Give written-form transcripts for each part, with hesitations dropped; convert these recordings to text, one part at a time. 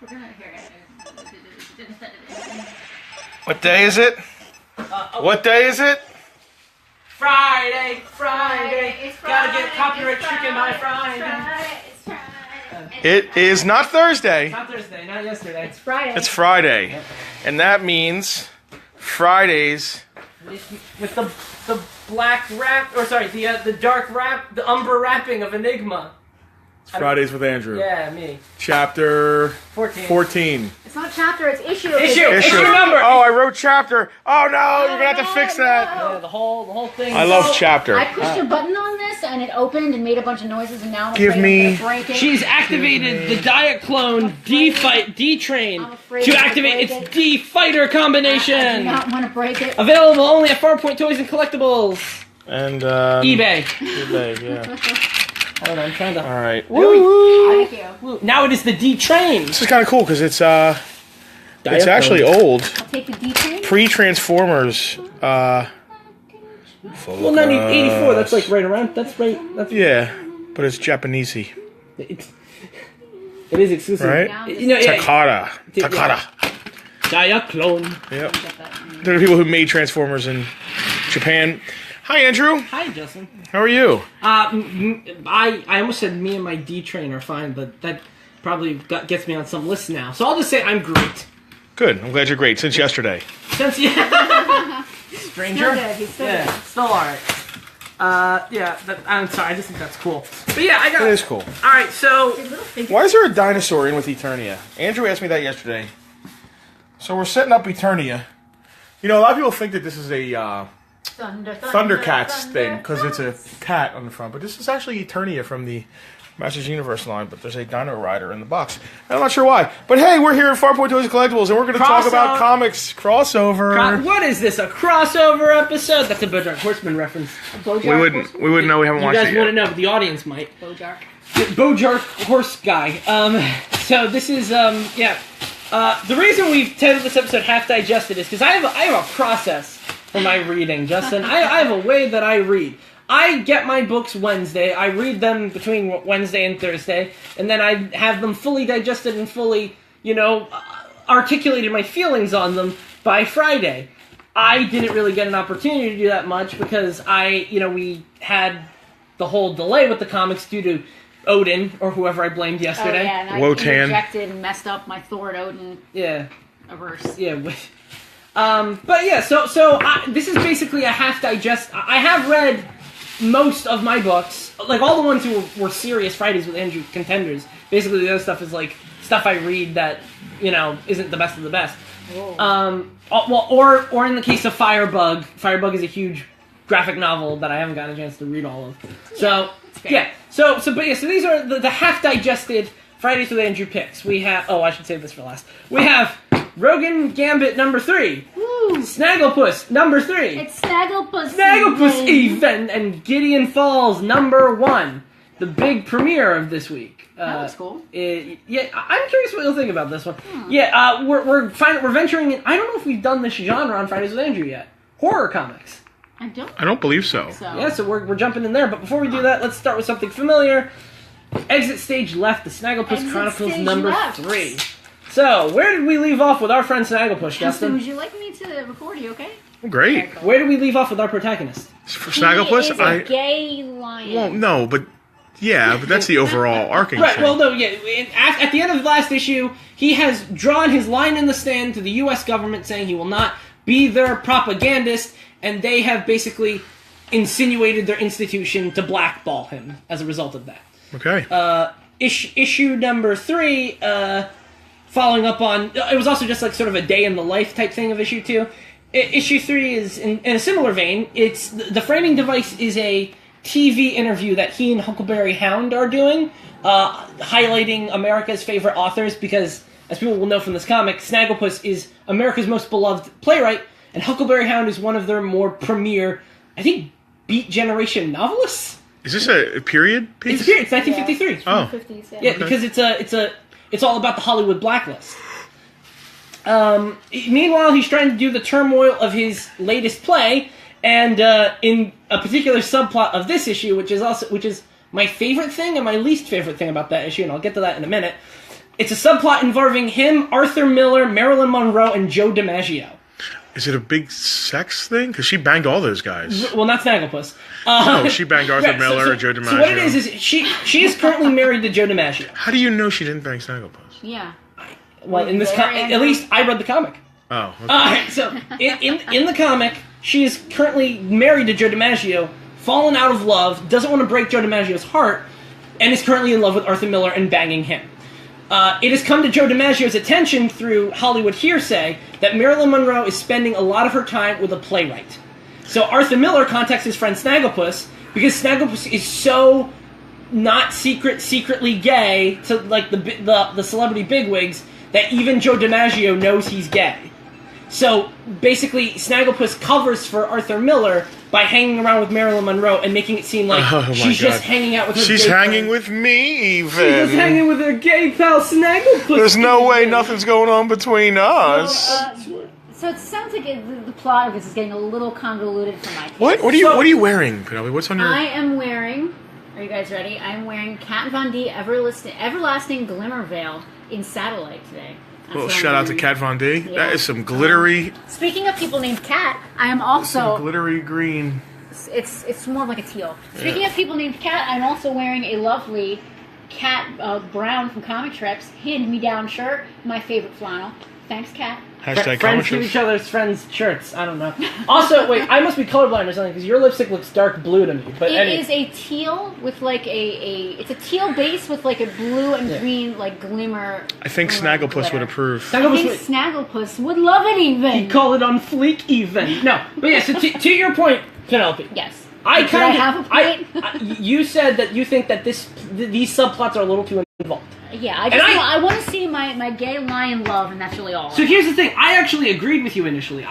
We're gonna hear it. What day is it? What day is it? Friday. It's Gotta get Friday, copyright it's chicken by Friday, Friday. It's Friday. It is not Thursday. Not Thursday, not yesterday. It's Friday. It's Friday. And that means Fridays. With the black wrap, or sorry, the dark wrap, the umber wrapping of Enigma. It's Fridays with Andrew. Yeah, me. Chapter 14. It's not chapter, it's issue. Issue number. Oh, I wrote chapter. Oh no, you're gonna have to fix that. Yeah, the whole thing. I love chapter. I pushed a button on this and it opened and made a bunch of noises and now I'm Give afraid me- I'm gonna break it. She's activated the Diet Clone D-Train I'm afraid to I'm gonna activate break its it. D-Fighter I do combination. not want to break it. Available only at Farpoint Toys and Collectibles. And eBay. eBay, yeah. Hold on, I'm trying to. All right. Thank you. Woo. Now it is the D-Train. This is kind of cool because it's actually old. I'll take the D-train. Pre-Transformers. Well, 1984. That's like right around. That's right. That's Yeah, but it's Japanesey, It is exclusive, right? Now You know, yeah. Takara. Diet Clone. Yep. There are people who made Transformers in Japan. Hi, Andrew. Hi, Justin. How are you? I almost said me and my D-Train are fine, but that probably gets me on some lists now. So I'll just say I'm great. Good. I'm glad you're great. Since yesterday. Since stranger. Still good, he's still Yeah, good. still alright. Yeah, I'm sorry, I just think that's cool. But yeah, I got It is cool. Alright, so Why is there a dinosaur in with Eternia? Andrew asked me that yesterday. So we're setting up Eternia. You know, a lot of people think that this is a Thundercats thing because it's a cat on the front, but this is actually Eternia from the Masters Universe line, but there's a Dino Rider in the box. I'm not sure why. But hey, we're here at Farpoint Toys and Collectibles, and we're going to talk about comics crossover. what is this? A crossover episode? That's a BoJack Horseman reference. We wouldn't know. We haven't You watched guys it yet. wouldn't know, but the audience might. Bojack. BoJack Horse Guy. So this is the reason we've titled this episode Half Digested is because I have a process for my reading, Justin. I have a way that I read. I get my books Wednesday, I read them between Wednesday and Thursday, and then I have them fully digested and fully, articulated my feelings on them by Friday. I didn't really get an opportunity to do that much because we had the whole delay with the comics due to Odin, or whoever I blamed yesterday. Oh, yeah, and I Wotan. interjected and messed up my Thor and Odin Yeah. averse. Yeah. But yeah, so this is basically a half digest. I have read most of my books, like all the ones who were serious Fridays with Andrew contenders. Basically, the other stuff is like stuff I read that isn't the best of the best. Or in the case of Firebug is a huge graphic novel that I haven't gotten a chance to read all of. So yeah, so these are the half digested Fridays with Andrew picks. We have I should save this for last. We have Rogan Gambit number 3. Woo! Snagglepuss number 3. It's Snagglepuss. Snagglepuss Eve. event and Gideon Falls number 1. The big premiere of this week. That looks cool. Yeah, I'm curious what you'll think about this one. Yeah, we're venturing in. I don't know if we've done this genre on Fridays with Andrew yet. Horror comics. I I don't believe so. Yeah, so we're jumping in there. But before we do that, let's start with something familiar. Exit Stage Left, the Snagglepuss Exit Chronicles Stage number Left. 3. So, where did we leave off with our friend Snagglepuss, Justin, Justin? would you like me to record you, okay? Great. Where did we leave off with our protagonist? For He Snagglepuss, is a gay lion. Well, no, but yeah, but that's the overall arcing Right, thing. well, no, yeah. At the end of the last issue, he has drawn his line in the sand to the U.S. government saying he will not be their propagandist, and they have basically insinuated their institution to blackball him as a result of that. Okay. Issue number 3, following up on... It was also just like sort of a day in the life type thing of issue 2. Issue 3 is, in a similar vein, it's the framing device is a TV interview that he and Huckleberry Hound are doing, highlighting America's favorite authors, because, as people will know from this comic, Snagglepuss is America's most beloved playwright, and Huckleberry Hound is one of their more premier, I think, Beat Generation novelists? Is this a period piece? It's a period, it's 1953. Oh. 50s, Yeah, because it's all about the Hollywood blacklist. Meanwhile, he's trying to do the turmoil of his latest play, and in a particular subplot of this issue, which is my favorite thing and my least favorite thing about that issue, and I'll get to that in a minute. It's a subplot involving him, Arthur Miller, Marilyn Monroe, and Joe DiMaggio. Is it a big sex thing? Because she banged all those guys. Well, not Snagglepuss. No, she banged Arthur Miller and Joe DiMaggio. So what it is she is currently married to Joe DiMaggio. How do you know she didn't bang Snagglepuss? Yeah. Well, in this at least I read the comic. Oh. Okay. So in the comic, she is currently married to Joe DiMaggio, fallen out of love, doesn't want to break Joe DiMaggio's heart, and is currently in love with Arthur Miller and banging him. It has come to Joe DiMaggio's attention through Hollywood hearsay that Marilyn Monroe is spending a lot of her time with a playwright. So Arthur Miller contacts his friend Snagglepuss because Snagglepuss is so not secretly gay to like the celebrity bigwigs that even Joe DiMaggio knows he's gay. So basically, Snagglepuss covers for Arthur Miller by hanging around with Marilyn Monroe and making it seem like she's just hanging out with her She's gay hanging friend. with me, even. She's just hanging with her gay pal Snagglepuss. There's no way nothing's going on between us. So it sounds like the plot of this is getting a little convoluted for my taste. What are you wearing, Penelope? What's on your... I am wearing... Are you guys ready? I'm wearing Kat Von D Everlasting Glimmer Veil in Satellite today. Well, shout out to Kat Von D. Yeah. That is some glittery... Speaking of people named Kat, I am also... Some glittery green... It's more of like a teal. Speaking of people named Kat, I'm also wearing a lovely Kat Brown from Comic Trips hand-me-down shirt, my favorite flannel. Thanks, Kat. Hashtag friends give each other's friends shirts. I don't know. Also, wait, I must be colorblind or something because your lipstick looks dark blue to me. But it is a teal with like it's a teal base with like a blue and green like glimmer. I think Snagglepuss would approve. I think Snagglepuss would love it even. He'd call it on fleek even. No, but yeah. So to your point, Penelope. Yes. I have a point. You said that you think that these subplots are a little too involved. Yeah, I want to see my gay lion love, and that's really all. So here's the thing. I actually agreed with you initially.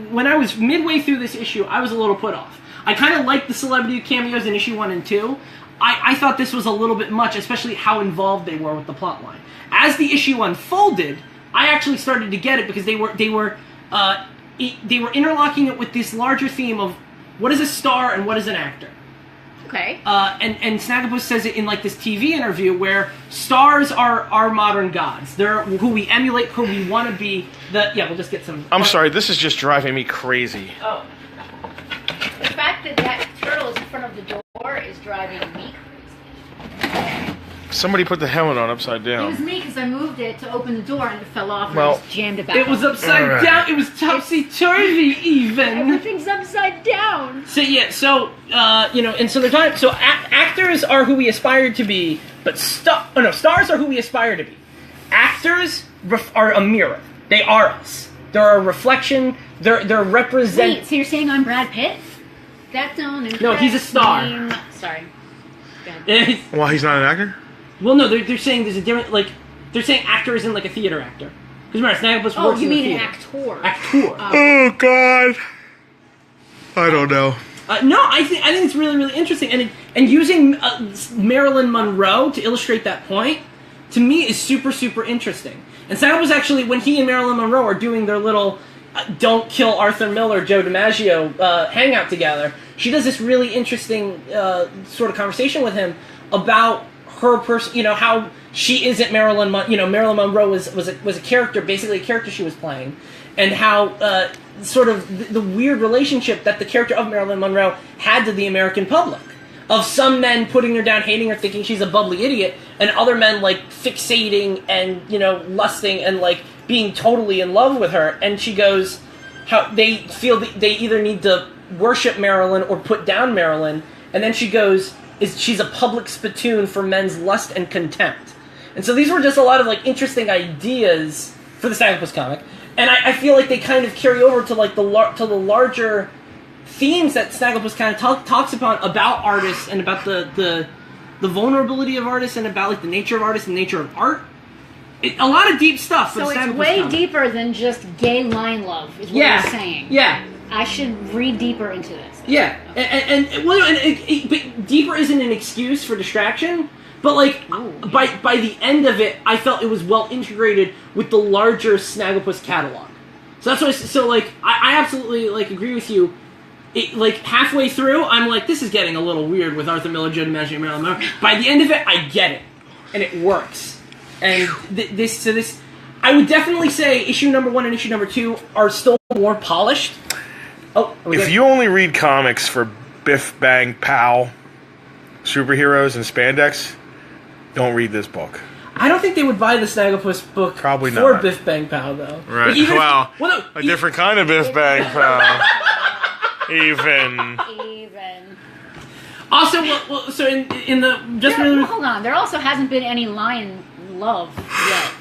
When I was midway through this issue, I was a little put off. I kind of liked the celebrity cameos in issue 1 and 2. I thought this was a little bit much, especially how involved they were with the plot line. As the issue unfolded, I actually started to get it because they were interlocking it with this larger theme of what is a star and what is an actor. Okay. And Snagglepuss says it in like this TV interview where stars are our modern gods. They're who we emulate, who we want to be. We'll just get some... I'm sorry, this is just driving me crazy. Oh. The fact that turtle is in front of the door is driving me crazy. Somebody put the helmet on upside down. It was me because I moved it to open the door and it fell off and Well, I just jammed it back It was on. upside down. It was topsy-turvy even. Everything's upside down. So and so they're talking. So actors are who we aspire to be, but stars are who we aspire to be. Actors are a mirror. They are us. They're a reflection. They're represent. Wait, so you're saying I'm Brad Pitt? That don't impress No, he's a star. me. Sorry. Go ahead. Well, he's not an actor? Well, no, they're saying there's a different, like, they're saying actor isn't like a theater actor. Because remember, Snagglepuss Oh, works you in the mean an theater. actor? Actor. Oh, God. I don't know. No, I think it's really, really interesting. And using Marilyn Monroe to illustrate that point, to me, is super, super interesting. And Snagglepuss actually, when he and Marilyn Monroe are doing their little don't kill Arthur Miller, Joe DiMaggio hangout together, she does this really interesting sort of conversation with him about her person, how she isn't Marilyn Marilyn Monroe was a character, basically a character she was playing, and how sort of the weird relationship that the character of Marilyn Monroe had to the American public. Of some men putting her down, hating her, thinking she's a bubbly idiot, and other men like fixating and lusting and like being totally in love with her. And she goes, how they feel that they either need to worship Marilyn or put down Marilyn, and then she goes, she's a public spittoon for men's lust and contempt. And so these were just a lot of like interesting ideas for the Snagglepuss comic, and I feel like they kind of carry over to like the larger themes that Snagglepuss kind of talks about artists and about the vulnerability of artists and about like the nature of artists and the nature of art. A lot of deep stuff. So it's way deeper than just gay line love, is what you're saying. Yeah. I should read deeper into this. Yeah, but deeper isn't an excuse for distraction. But like by the end of it, I felt it was well integrated with the larger Snagglepuss catalog. So that's why. So like, I absolutely like agree with you. Like halfway through, I'm like, this is getting a little weird with Arthur Miller, Joe DiMaggio, and Marilyn Monroe. By the end of it, I get it, and it works. And this, I would definitely say issue number 1 and issue number 2 are still more polished. Oh, if you only read comics for Biff Bang Pow superheroes and spandex, don't read this book. I don't think they would buy the Snagglepuss book Probably for not. Biff Bang Pow, though. Right. A different kind of Biff Bang Pow. Even. Also, so in the hold on. There also hasn't been any lion love yet.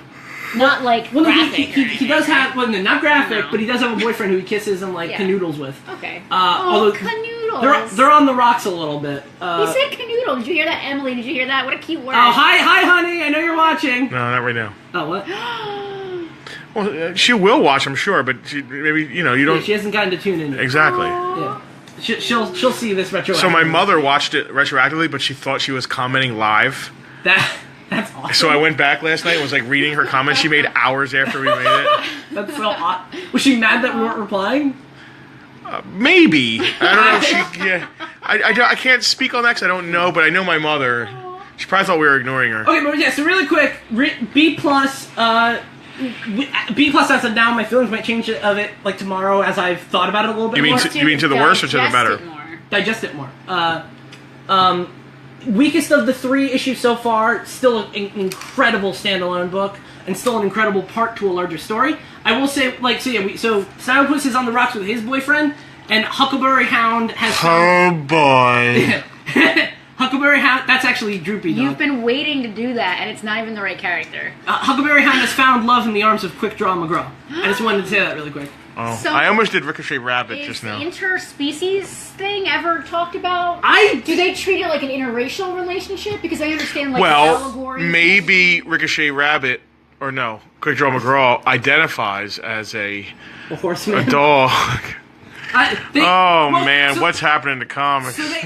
Not like graphic. He does have not graphic, but he does have a boyfriend who he kisses and canoodles with. Okay. Canoodles. They're on the rocks a little bit. He said canoodle. Did you hear that, Emily? Did you hear that? What a cute word. Oh, hi, honey. I know you're watching. No, not right now. Oh, what? Well, she will watch, I'm sure, but maybe you don't. Yeah, she hasn't gotten to tune in yet. Exactly. Yeah. She'll see this retroactively. So my mother watched it retroactively, but she thought she was commenting live. That's awesome. So I went back last night and was reading her comments she made hours after we made it. That's so odd. Was she mad that we weren't replying? Maybe. I don't know if she... Yeah. I can't speak on that because I don't know, but I know my mother. She probably thought we were ignoring her. Okay, but yeah, so really quick, B+, B+ as of now, my feelings might change of it tomorrow as I've thought about it a little bit more. You mean to the worse or to the better? Digest it more. Weakest of the 3 issues so far, still an incredible standalone book, and still an incredible part to a larger story. I will say, so Snagglepuss is on the rocks with his boyfriend, and Huckleberry Hound has... Oh, boy. Huckleberry Hound, that's actually Droopy Dog. You've been waiting to do that, and it's not even the right character. Huckleberry Hound has found love in the arms of Quick Draw McGraw. I just wanted to say that really quick. Oh, so I almost did Ricochet Rabbit just now. Is the interspecies thing ever talked about? Do they treat it like an interracial relationship? Because I understand, allegory. Maybe Ricochet Rabbit, or no, Quick Draw McGraw identifies as a horseman, a dog. What's happening to comics? So they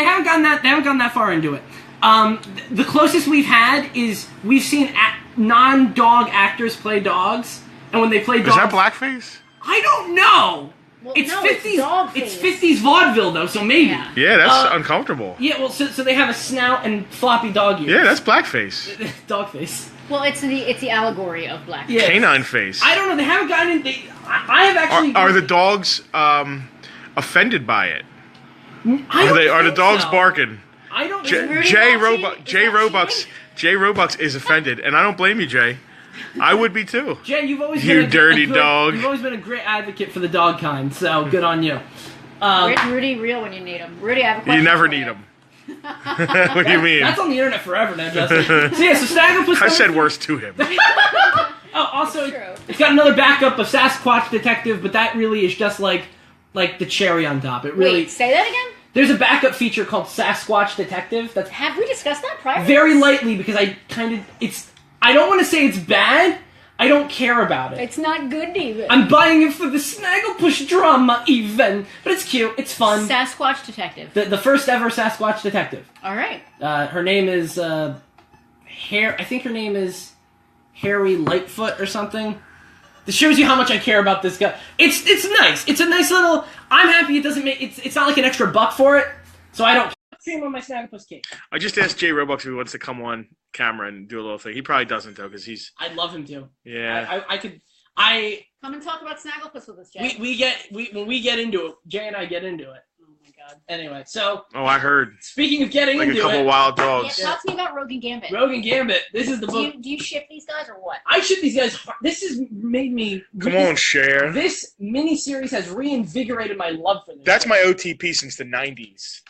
haven't gone that. They haven't gone that far into it. The closest we've had is we've seen non-dog actors play dogs, and when they play dogs, is that blackface? I don't know. Well, it's no, 50s. It's 50s vaudeville though, so maybe. Yeah, that's uncomfortable. Yeah, well, so they have a snout and floppy dog ears. Yeah, that's blackface. Dog face. Well, it's the allegory of blackface. Yeah. Canine face. I don't know. They haven't gotten in. I have actually. Are the dogs offended by it? Are the dogs barking? I don't. Jay Robux is offended, and I don't blame you, Jay. I would be too. Jay, you've always been dirty dog. You've always been a great advocate for the dog kind, so good on you. Where's Rudy real when you need him? Rudy, I have a question. You never need him. What do you mean? That's on the internet forever now, Justin. So yeah, so Snagglepuss. I said worse to him. Also, it's got another backup of Sasquatch Detective, but that really is just like the cherry on top. It really. Wait, say that again? There's a backup feature called Sasquatch Detective. Have we discussed that prior? Very lightly, because I don't want to say it's bad. I don't care about it. It's not good even. I'm buying it for the Snagglepuss drama even. But it's cute. It's fun. Sasquatch Detective. The first ever Sasquatch Detective. All right. Her name is I think her name is Harry Lightfoot or something. This shows you how much I care about this guy. It's nice. It's a nice little... I'm happy it doesn't make... It's not like an extra buck for it, so I don't... Cream on my Snagglepuss cake. I just asked Jay Robux if he wants to come on camera and do a little thing. He probably doesn't, though, because he's... I'd love him to. Yeah. I could... Come and talk about Snagglepuss with us, Jay. When we get into it, Jay and I get into it. Oh, my God. Anyway, so... Oh, I heard. Speaking of getting into it... Like a couple wild dogs. Yeah, talk to me about Rogue and Gambit. Rogue and Gambit. This is the book... Do you ship these guys or what? I ship these guys... This has made me... Come on, Cher. This miniseries has reinvigorated my love for this. That's my OTP since the 90s.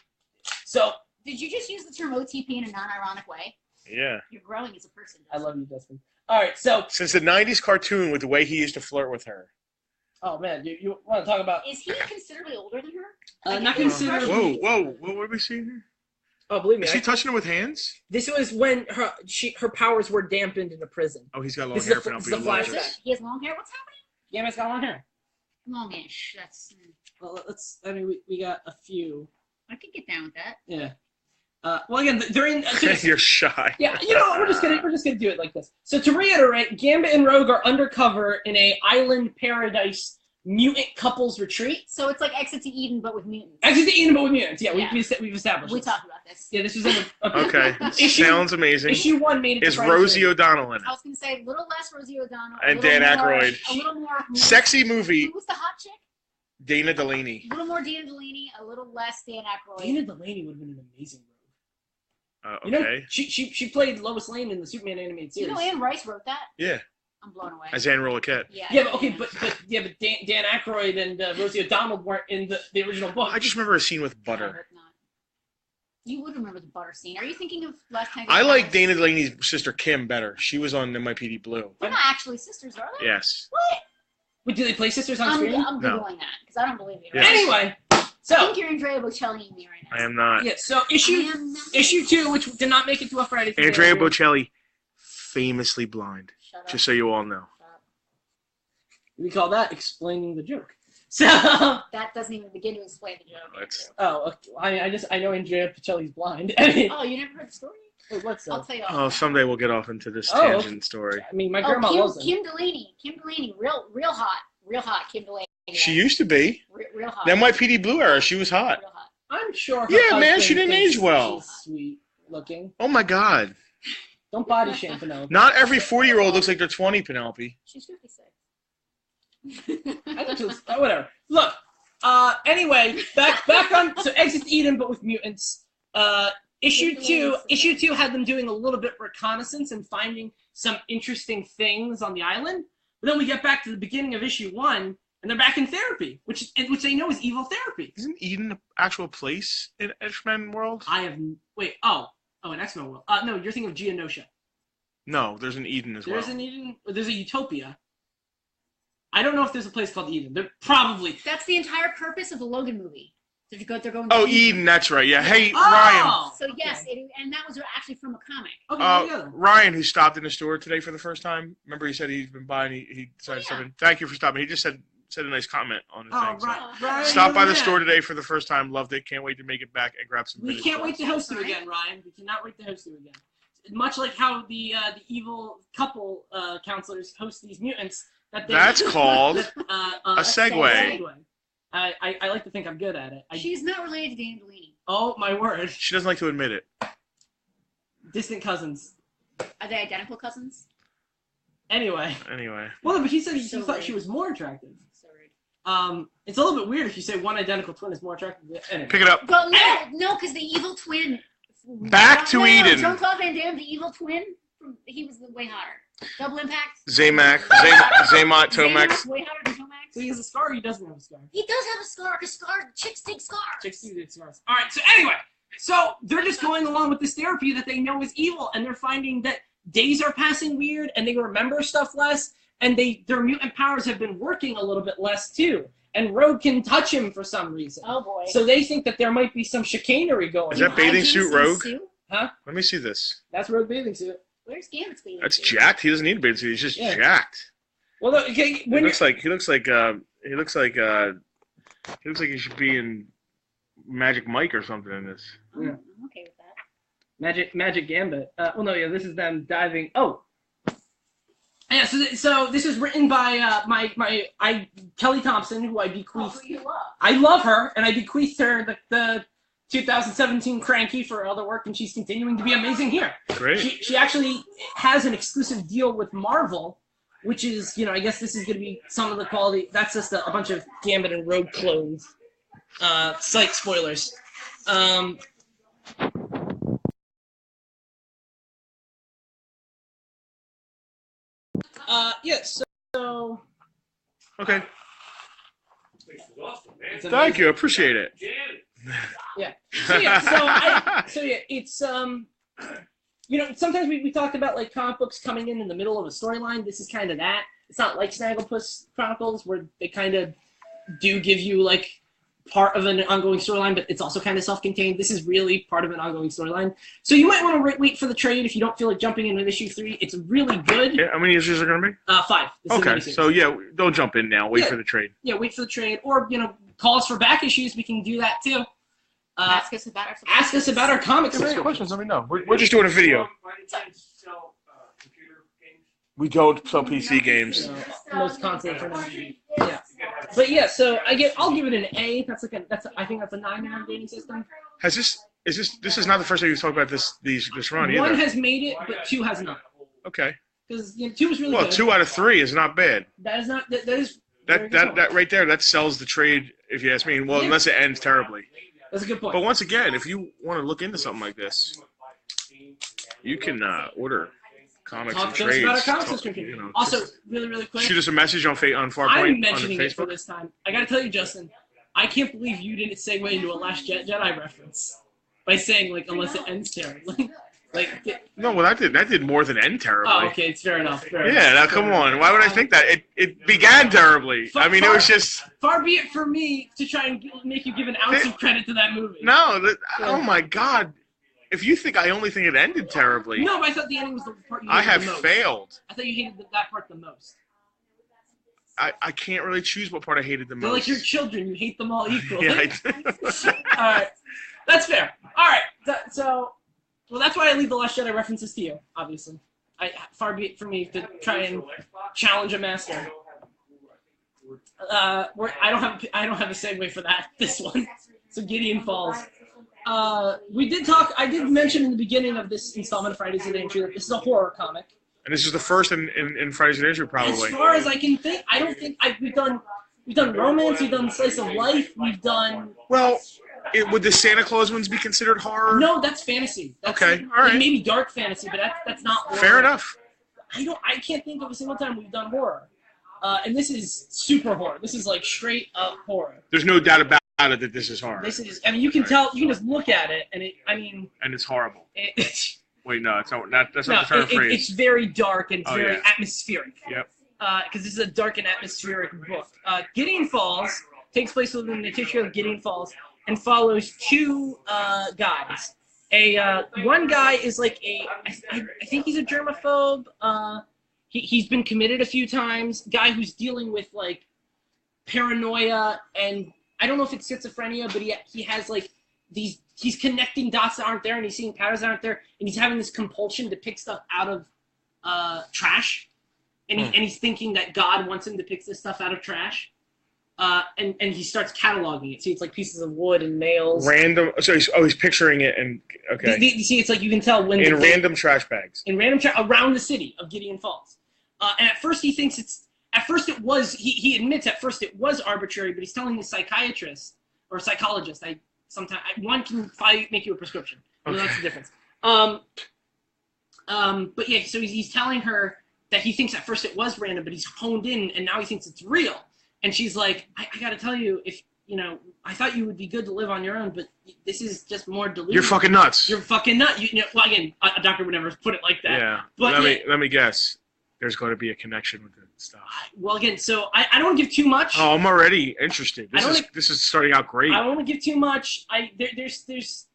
So... Did you just use the term OTP in a non-ironic way? Yeah. You're growing as a person. I love you, Justin. All right, so... Since the 90s cartoon with the way he used to flirt with her. Oh, man, you want to talk about... Is he considerably older than her? Not considerably... Whoa, what were we seeing here? Oh, believe me. Is she touching her with hands? This was when her powers were dampened in a prison. Oh, he's got long hair for now. This is a flashback. He has long hair? What's happening? Yeah, he's got long hair. Longish. That's... Well, we got a few. I could get down with that. Yeah. Well, again, during... You're shy. Yeah, we're just gonna do it like this. So to reiterate, Gambit and Rogue are undercover in a island paradise mutant couples retreat. So it's like Exit to Eden, but with mutants. Exit to Eden, but with mutants. Yeah, Yeah. we've established. We this. talked about this. Yeah, this was in Okay. issue, Sounds amazing. Issue 1 made it. Is to Rosie Friday. O'Donnell in I it? was going to say a little less Rosie O'Donnell. And Dan Aykroyd. A little more. Sexy movie. Who was the hot chick? Dana Delaney. A little more Dana Delaney, a little less Dan Aykroyd. Dana Delaney would have been an amazing Rogue. Okay. You know, she played Lois Lane in the Superman animated series. You know, Anne Rice wrote that. Yeah. I'm blown away. As Anne Roliquette. Yeah. Yeah, but, okay, but Dan Aykroyd and Rosie O'Donnell weren't in the original book. I just remember a scene with I Butter. hope not. You would remember the Butter scene. Are you thinking of Last Tango? I like Dana Delaney's sister Kim better. She was on NYPD Blue. They're not actually sisters, are they? Yes. What? Wait, do they play sisters on screen? I'm No. Googling that because I don't believe you. Yes. Anyway, I so think you're Andrea Bocelli me right now. I am not. yeah, so issue 2, which did not make it to a Friday. Andrea Bocelli, famously blind. Shut up. Just so you all know. Shut up. We call that explaining the joke. So, That doesn't even begin to explain the joke. It's- oh, okay. I know Andrea Bocelli's blind. I mean, Oh, you never heard the story? what's I'll that? tell you. Oh, someday we'll get off into this Oh. tangent story. I mean, my grandma loves them. Kim Delaney, real hot, Kim Delaney. She used to be. Real hot. The NYPD Blue era, she was hot. Real hot. I'm sure. Her Yeah, man, husband she didn't thinks age well. She's sweet looking. Oh my God. Don't body shame Penelope. Not every 40-year-old looks like they're 20, Penelope. She's 56. I thought she was, whatever. Look. Anyway, back on so Exit Eden, but with mutants. Issue two had them doing a little bit reconnaissance and finding some interesting things on the island. But then we get back to the beginning of issue 1, and they're back in therapy, which they know is evil therapy. Isn't Eden an actual place in X-Men world? in X-Men world. No, you're thinking of Geonosia. No, there's an Eden as well. There's an Eden. There's a Utopia. I don't know if there's a place called Eden. There probably. That's the entire purpose of the Logan movie. They're going to Oh, Eden, that's right. Yeah. Hey, Oh! Ryan. So yes, and that was actually from a comic. Okay, there you go. Ryan, who stopped in the store today for the first time. Remember, he said he's been by and he decided something. Thank you for stopping. He just said a nice comment on the thing. So. Right. Stop by the store today for the first time. Loved it. Can't wait to make it back and grab some. We vintage can't wait stuff. to host you again, Ryan. We cannot wait to host you again. Much like how the evil couple counselors host these mutants. That's called a segue. I like to think I'm good at it. She's not related to Dana Delaney. Oh my word! She doesn't like to admit it. Distant cousins. Are they identical cousins? Anyway. Well, but he said he So thought rude. she was more attractive. So rude. It's a little bit weird if you say one identical twin is more attractive. Anyway. Pick it up. But no, because the evil twin. Back to Eden. Jean-Claude Van Damme, the evil twin. He was way hotter. Double Impact. Zaymot, Tomax. Way hotter than Tomax. So he has a scar. Or he doesn't have a scar. He does have a scar. Because chicks take scars. Chicks do get scars. All right. So anyway, they're just going along with this therapy that they know is evil, and they're finding that days are passing weird, and they remember stuff less, and their mutant powers have been working a little bit less too. And Rogue can touch him for some reason. Oh boy. So they think that there might be some chicanery going. Is that on. bathing suit Rogue? Huh? Let me see this. That's Rogue bathing suit. Where's Gambit's bathing That's suit? jacked. He doesn't need a bathing suit. He's just jacked. Well, look, okay, He looks like he should be in Magic Mike or something in this. Oh, Yeah. I'm okay with that. Magic Gambit. This is them diving. Oh, yeah. So this is written by Kelly Thompson, who I bequeathed. Oh, who you love. I love her, and I bequeathed her the 2017 Cranky for other work, and she's continuing to be amazing here. Great. She actually has an exclusive deal with Marvel, which is, I guess this is going to be some of the quality. That's just a bunch of Gambit and Rogue clones. Slight spoilers. So. Okay. It's Thank you. Appreciate it. Yeah. It's sometimes we talked about like comic books coming in the middle of a storyline. This is kind of that. It's not like Snagglepuss Chronicles where they kind of do give you like part of an ongoing storyline, but it's also kind of self-contained. This is really part of an ongoing storyline. So you might want to wait for the trade if you don't feel like jumping in with issue 3. It's really good. Yeah, how many issues are going to be? 5. This is a Okay, miniseries. so yeah, don't jump in now. Wait for the trade. Yeah, wait for the trade, or call us for back issues. We can do that too. Ask us about our comics. If you have any questions, let me know. We're just doing a video. Why did you sell computer games? We don't sell PC games. Most consoles are not. Yeah. You gotta have But yeah, so I'll give it an A. I think that's a 9 in our grading system. This is not the first time you've talked about this run either. 1 has made it, but 2 has not. Okay. Because 2 was really good. Well, 2 out of 3 is not bad. That is not. That is. That right there, that sells the trade, if you ask me. Well, unless it ends terribly. That's a good point. But once again, if you want to look into something like this, you can order comics and trades. About our comic subscription. Also, really quick. Shoot us a message on Farpoint. I'm mentioning on it for this time. I gotta tell you, Justin, I can't believe you didn't segue into a Last Jedi reference by saying unless it ends terribly. No, well, that did more than end terribly. Oh, okay, it's fair enough. Now come on. Why would I think that? It began terribly. I mean, it was just. Far be it from me to try and make you give an ounce of credit to that movie. No, oh my God. If you think I only think it ended terribly. No, but I thought the ending was the part you hated I have the most. failed. I thought you hated that part the most. I can't really choose what part I hated the most. They're like your children. You hate them all equally. Yeah, I do. All right. That's fair. All right. Well, that's why I leave the Last Jedi references to you, obviously. Far be it from me to try and challenge a master. I don't have a segue for this one. So Gideon Falls. We did talk. I did mention in the beginning of this installment of Fridays at Entry that this is a horror comic. And this is the first in Fridays at Entry, probably. As far as I can think, I don't think we've done romance, we've done slice of life, we've done. Well, would the Santa Claus ones be considered horror? No, that's fantasy. That's okay, all right. Maybe dark fantasy, but that's not horror. Fair enough. I can't think of a single time we've done horror, and this is super horror. This is straight up horror. There's no doubt about it that this is horror. This is. I mean, you can tell. You can just look at it, and And it's horrible. Wait, no, that's not the no, term phrase. It's very dark and it's very atmospheric. Yep. Because this is a dark and atmospheric book. Gideon Falls takes place within the titular of Gideon Falls and follows 2 guys. One guy is I think he's a germaphobe. He's been committed a few times. Guy who's dealing with paranoia and I don't know if it's schizophrenia, but he has he's connecting dots that aren't there and he's seeing patterns that aren't there and he's having this compulsion to pick stuff out of trash. And he's thinking that God wants him to pick this stuff out of trash. And he starts cataloging it. See, it's pieces of wood and nails. Random. So he's picturing it and okay. You see, it's you can tell when in random trash bags. In random around the city of Gideon Falls. And at first he thinks it was. He admits at first it was arbitrary, but he's telling his psychiatrist or psychologist. One can probably make you a prescription. Okay. That's the difference. But yeah, so he's telling her that he thinks at first it was random, but he's honed in and now he thinks it's real. And she's like, I got to tell you, I thought you would be good to live on your own, but this is just more delusional. You're fucking nuts. You're fucking nuts. Well, again, a doctor would never put it like that. Yeah. But let me guess. There's going to be a connection with the stuff. Well, again, so I don't want to give too much. Oh, I'm already interested. This is starting out great. I don't want to give too much. There's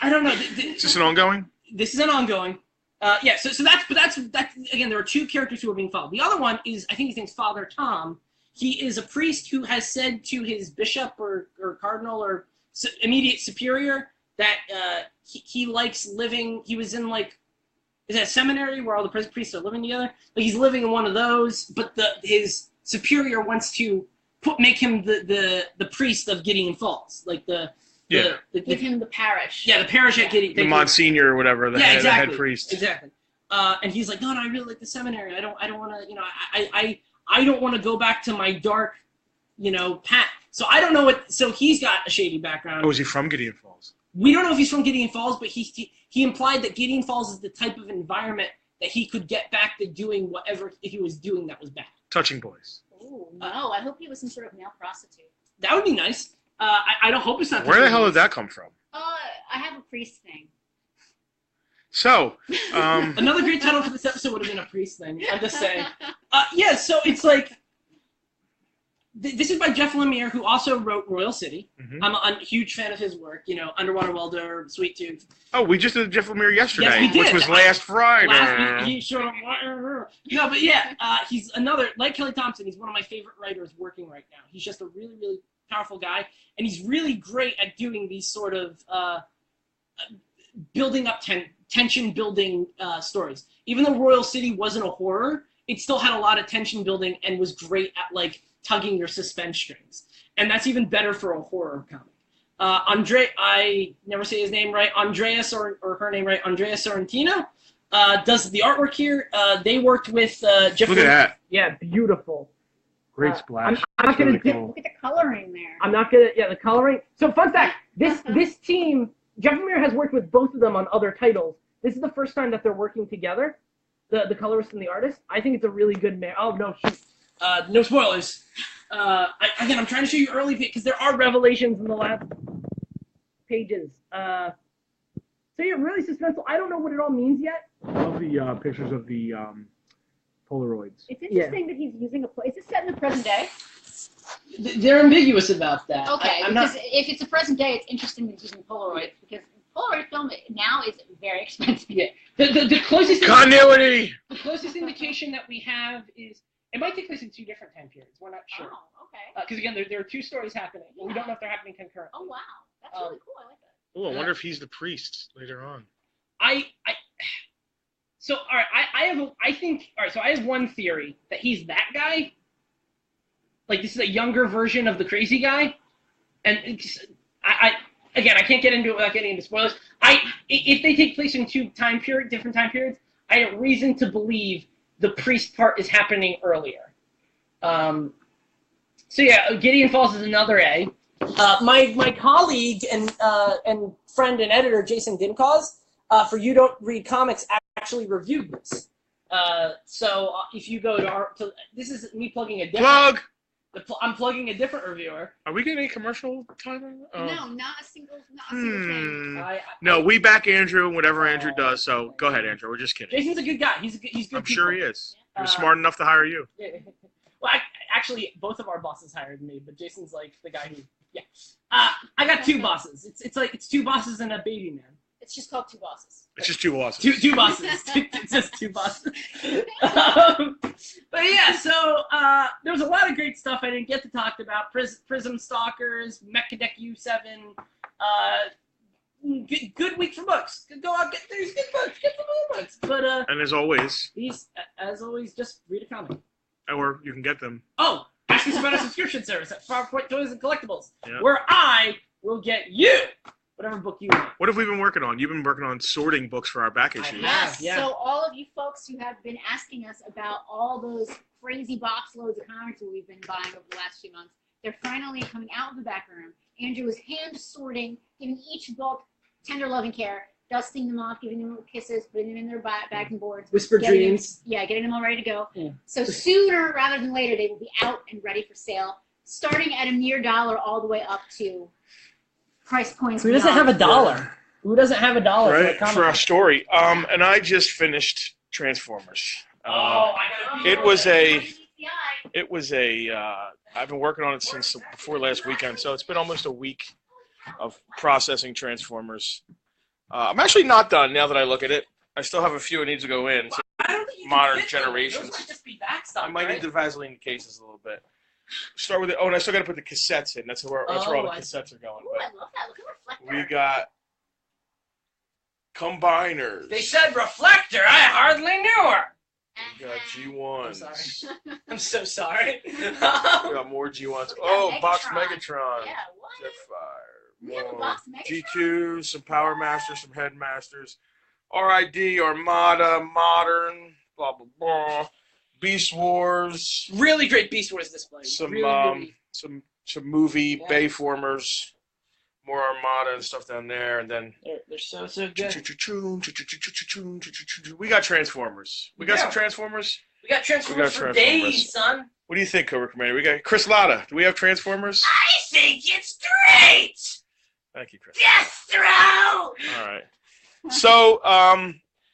I don't know. Is this an ongoing? This is an ongoing. Yeah, so that's again. There are 2 characters who are being followed. The other one is I think his name's Father Tom. He is a priest who has said to his bishop or cardinal or immediate superior that he likes living. He was in is that a seminary where all the priests are living together? He's living in one of those, but his superior wants to make him the priest of Gideon Falls, give him the parish. Yeah, the parish at Gideon. The Monsignor or whatever, the head priest. Exactly. And he's like, no, I really like the seminary. I don't want to, I don't want to go back to my dark, path. So I don't know what. So he's got a shady background. Oh, is he from Gideon Falls? We don't know if he's from Gideon Falls, but he implied that Gideon Falls is the type of environment that he could get back to doing whatever if he was doing that was bad. Touching boys. Oh no! I hope he was some sort of male prostitute. That would be nice. I don't hope it's not. Where the hell did that come from? I have a priest thing. So, another great title for this episode would have been a priest thing. I'm just saying. Yeah, so it's this is by Jeff Lemire, who also wrote Royal City. Mm-hmm. I'm a huge fan of his work. Underwater Welder, Sweet Tooth. Oh, we just did Jeff Lemire yesterday, yes, we did. Which was last Friday. He showed up. No, but yeah, he's another, like Kelly Thompson, he's one of my favorite writers working right now. He's just a really, really powerful guy, and he's really great at doing these sort of building up tension-building stories. Even though Royal City wasn't a horror, it still had a lot of tension building and was great at like tugging your suspense strings. And that's even better for a horror comic. I never say his name right, Andreas or her name right, Andrea Sorrentino, does the artwork here. They worked with Jeffrey. Look at that. Yeah, beautiful. Great splash. I'm not really gonna cool. Look at the coloring there. I'm not gonna. Yeah, the coloring. So fun fact: this team, Jeff Lemire has worked with both of them on other titles. This is the first time that they're working together, the colorist and the artist. I think it's a really good Oh no, shoot. No spoilers. Again, I'm trying to show you early because there are revelations in the last pages. So yeah, really suspenseful. I don't know what it all means yet. I love the pictures of the Polaroids. It's interesting that he's using a. Is it set in the present day? They're ambiguous about that. Okay, because if it's a present day, it's interesting that he's using Polaroids because Polaroid film now is very expensive. Yeah. The closest Continuity. The closest indication that we have is it might take place in 2 different time periods. We're not sure. Oh, okay. Because again, there are 2 stories happening. Yeah. We don't know if they're happening concurrently. Oh wow, that's really cool. I like that. Oh, I wonder if he's the priest later on. So all right, I have one theory that he's that guy. Like this is a younger version of the crazy guy, and again I can't get into it without getting into spoilers. If they take place in 2 different time periods, I have reason to believe the priest part is happening earlier. So yeah, Gideon Falls is another A. My colleague and friend and editor Jason Dinkause, for You Don't Read Comics, actually reviewed this. So if you go to this is me plugging a different I'm plugging a different reviewer. Are we getting any commercial time? No, not a single thing. No, we back Andrew and whatever Andrew does. So go ahead, Andrew. We're just kidding. Jason's a good guy. He's good. I'm sure he is. He was smart enough to hire you. Yeah. Well, actually, both of our bosses hired me, but Jason's like the guy who. Yeah. I got 2 bosses. It's 2 bosses and a baby man. It's just called 2 bosses. It's just 2 bosses. Two bosses. It's just 2 bosses. But yeah, so there was a lot of great stuff I didn't get to talk about. Prism Stalkers, Mechadek U7. Good week for books. Go out, get these good books. Get some other books. But and as always, just read a comic. Or you can get them. Oh, ask us about a subscription service at Farpoint Toys and Collectibles, yeah. where I will get you whatever book you want. What have we been working on? You've been working on sorting books for our back issues. Yes. Yeah. So all of you folks who have been asking us about all those crazy box loads of comics that we've been buying over the last few months, they're finally coming out of the back room. Andrew is hand sorting, giving each book tender loving care, dusting them off, giving them little kisses, putting them in their bags and boards. Whisper dreams. Getting them all ready to go. Yeah. So sooner rather than later, they will be out and ready for sale, starting at a mere $1 all the way up to price points. Who doesn't have $1? Who doesn't have $1 Right, for a for our comic? story. And I just finished Transformers. I gotta It was I've been working on it since before last weekend, so it's been almost a week of processing Transformers. I'm actually not done now that I look at it. I still have a few that need to go in. So I don't think you modern can fit generations. Those might just be backstock, I might right? need to Vaseline the cases a little bit. Start with it. Oh, and I still got to put the cassettes in. That's where all the cassettes are going. Ooh, I love that. Look at Reflector. We got Combiners. They said Reflector. I hardly knew her. We got G1s. I'm sorry. I'm so sorry. We got more G1s. Oh, Megatron. Box Megatron. Yeah, what? Jetfire. We have a More Box Megatron? G2s, some Power Masters, some Headmasters. RID, Armada, Modern, blah, blah, blah. Beast Wars. Really great Beast Wars display. Some really some movie Yeah. Bayformers. More Armada and stuff down there, and then They're so good. we got Transformers. We got Yeah. some Transformers. We got Transformers for Transformers. days, son. What do you think, Cobra Commander? We got Chris Latta. Do we have Transformers? I think it's great. Thank you, Chris. Destro. All right. So,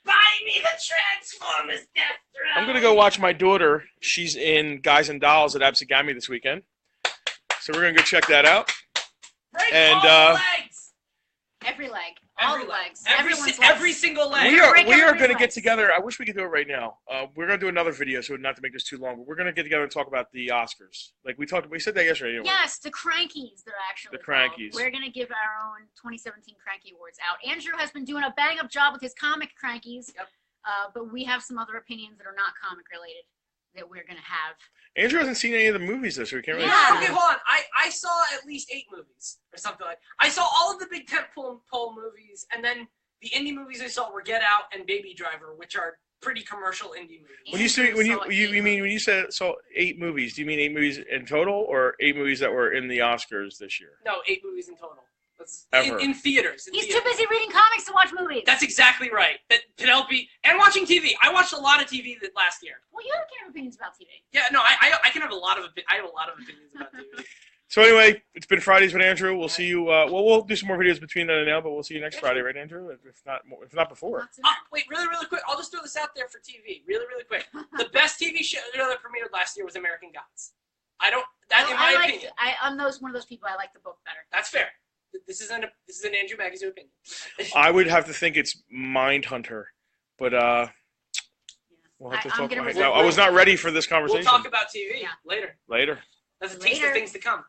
Buy me the Transformers, Destro. I'm gonna go watch my daughter. She's in Guys and Dolls at Absegami this weekend. So we're gonna go check that out. Break And, all the legs. Every leg. All the legs. Everyone's Every legs. single leg. We are break going to everybody's get legs. together. I wish we could do it right now. We're going to do another video, so not to make this too long. But we're going to get together and talk about the Oscars. Like we said that yesterday. Anyway. Yes, the Crankies. They're actually The Crankies. called. We're going to give our own 2017 Cranky Awards out. Andrew has been doing a bang-up job with his comic Crankies. Yep. But we have some other opinions that are not comic related. that we're gonna have. Andrew hasn't seen any of the movies though, so we can't really. Yeah. Okay, hold on. I saw at least 8 movies or something like. I saw all of the big tentpole movies, and then the indie movies I saw were Get Out and Baby Driver, which are pretty commercial indie movies. When you said saw 8 movies, do you mean 8 movies in total, or 8 movies that were in the Oscars this year? No, 8 movies in total. Ever. In theaters. He's too busy reading comics to watch movies. That's exactly right. Penelope and watching TV. I watched a lot of TV last year. Well, you can have opinions about TV. Yeah, no, I can have a lot of opinions about TV. So anyway, it's been Fridays with Andrew. We'll see you. We'll do some more videos between then and now, but we'll see you next Friday, right, Andrew? If not before. Wait, really quick. I'll just throw this out there for TV, really quick. The best TV show that premiered last year was American Gods. In my opinion. I'm one of those people. I like the book better. That's fair. This is an Andrew Magazine opinion. I would have to think it's Mindhunter, but we'll have to talk about it. I was not ready for this conversation. We'll talk about TV later. Later. That's a taste of things to come.